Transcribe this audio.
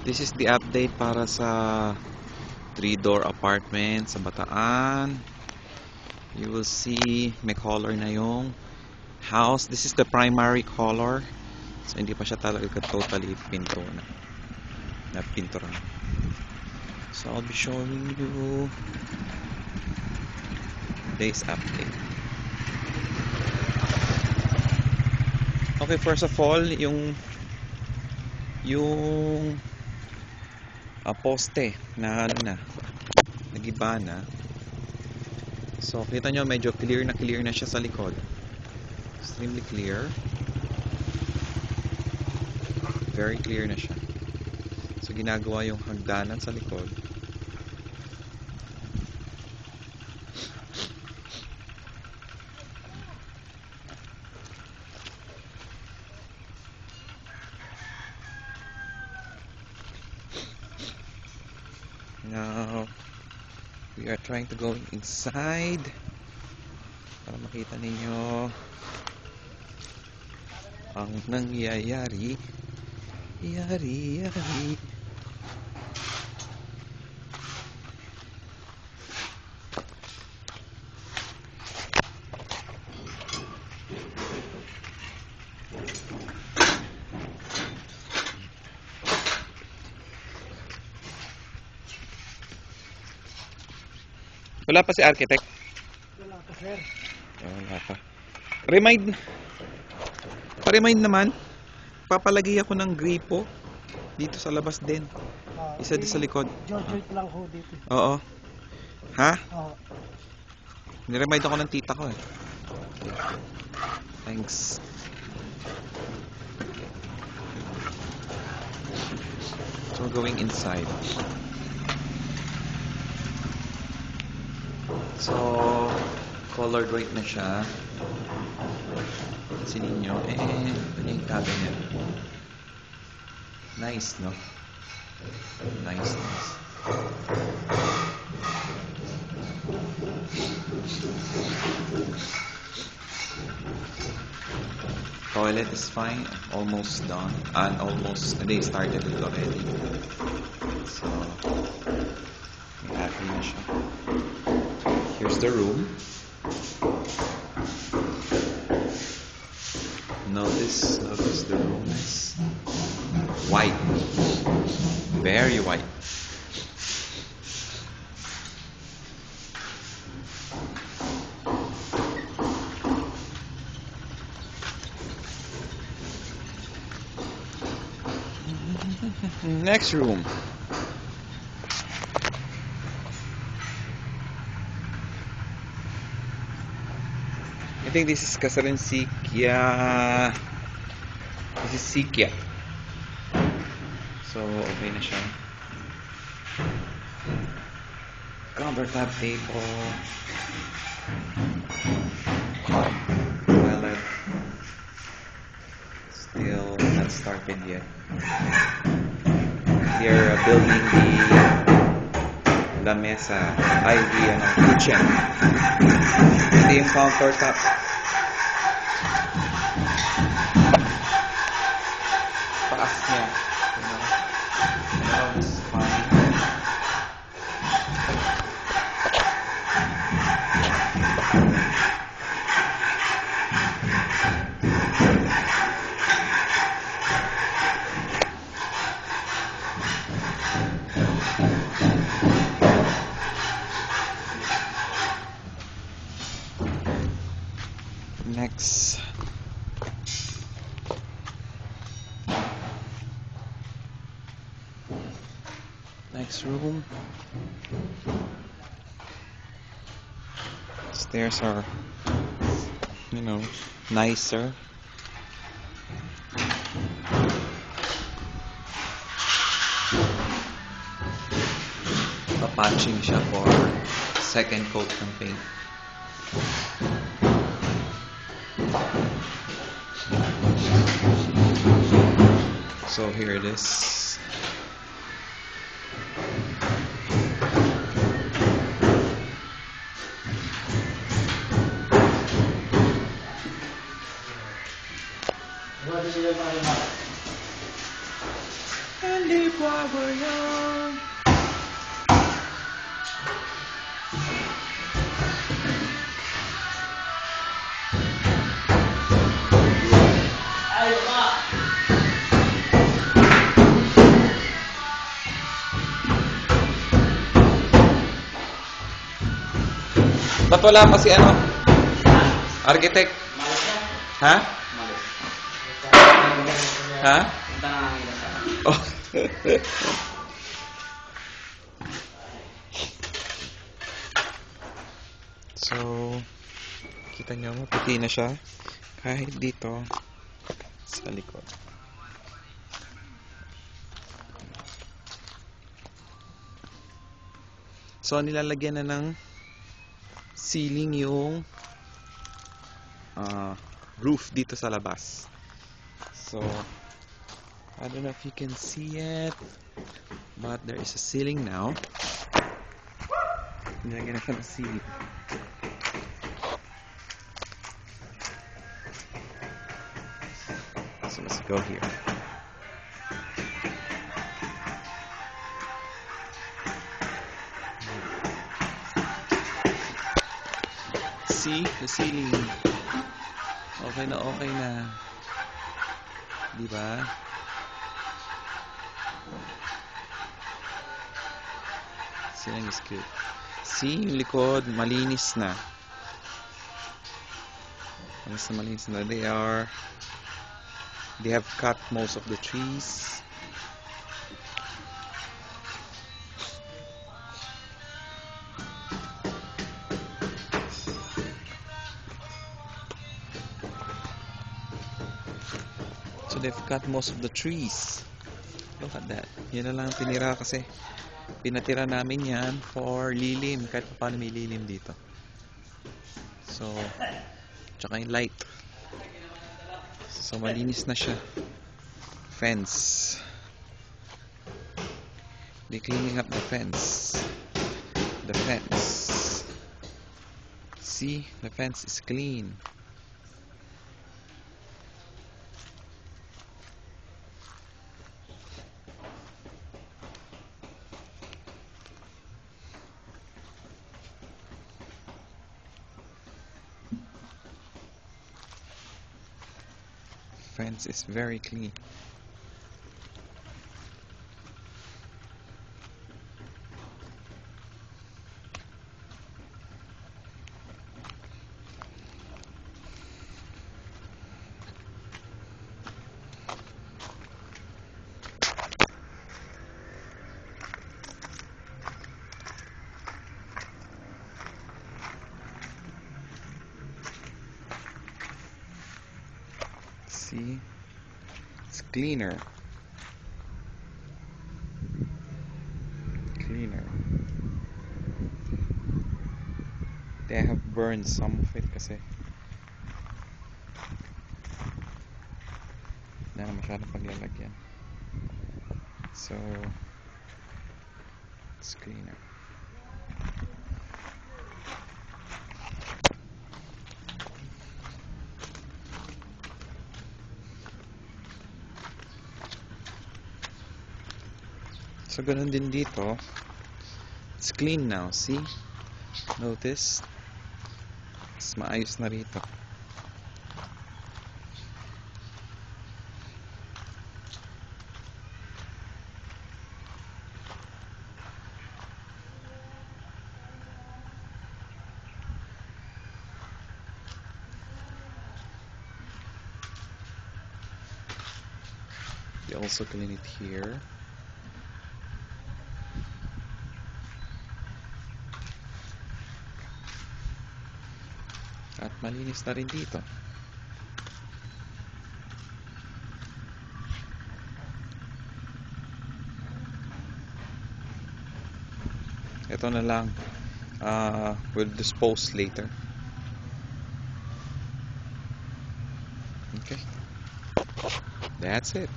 This is the update para sa 3-door apartment sa Bataan. You will see may color na yung house. This is the primary color. So hindi pa siya talaga totally pinto na pintura. So I'll be showing you today's update. Okay, first of all, yung poste na nagiba na. So kita nyo medyo clear na siya sa likod. Extremely clear. Very clear na siya. So ginagawa yung hagdanan sa likod. Now we are trying to go inside para makita ninyo ang nangyayari. Yari. Wala pa si architect? Wala pa, sir. Wala pa. Pa-remind naman. Papalagay ako ng gripo dito sa labas din. Isa din sa likod. Jojoit lang ho dito. Oo. Ha? Oo. Niremind ako ng tita ko eh. Thanks. So we're going inside. So colored white na siya. Pansin ninyo, ito yung cabinet. Nice, no? Nice. Toilet is fine, almost done, and they started it already. So happy na siya. Here's the room. Notice the room is white, very white. Next room. I think this is Kasarin Sikya. This is Sikya. So, okay na siya. Countertop table. Toilet. Still not started yet. They're building the mesa. The kitchen. Ito yung countertop. Paas niya. This is fine. Next room. Stairs are, nicer. Patching siya for second coat ng paint. So here it is. live while we're young. Ba't wala pa si ano? Architect? Ha? Ha? Oh. So, kita nyo, puti na siya. Kahit dito, sa likod. So, nilalagyan na ng ceiling yung roof dito sa labas. So, I don't know if you can see it, but there is a ceiling now. Nilagyan na siya ng ceiling. So, let's go here. See the ceiling. Okay na, okay na. Diba? Ceiling is good. See, yung likod, malinis na. Malinis na. They have cut most of the trees. So they've cut most of the trees. Look at that. Yan na lang tinira kasi pinatira namin yan for lilim. Kahit paano may lilim dito. So, tsaka yung light. So malinis na siya. Fence. They're cleaning up the fence. The fence. See, the fence is clean. Fence is very clean. See, it's cleaner. They have burned some of it kasi hindi na masyadong paglalagyan. So, it's cleaner. So, ganun din dito. It's clean now, see? Notice? Mas maayos na rito. They also clean it here. At malinis na rin dito. Ito na lang. We'll dispose later. Okay. That's it.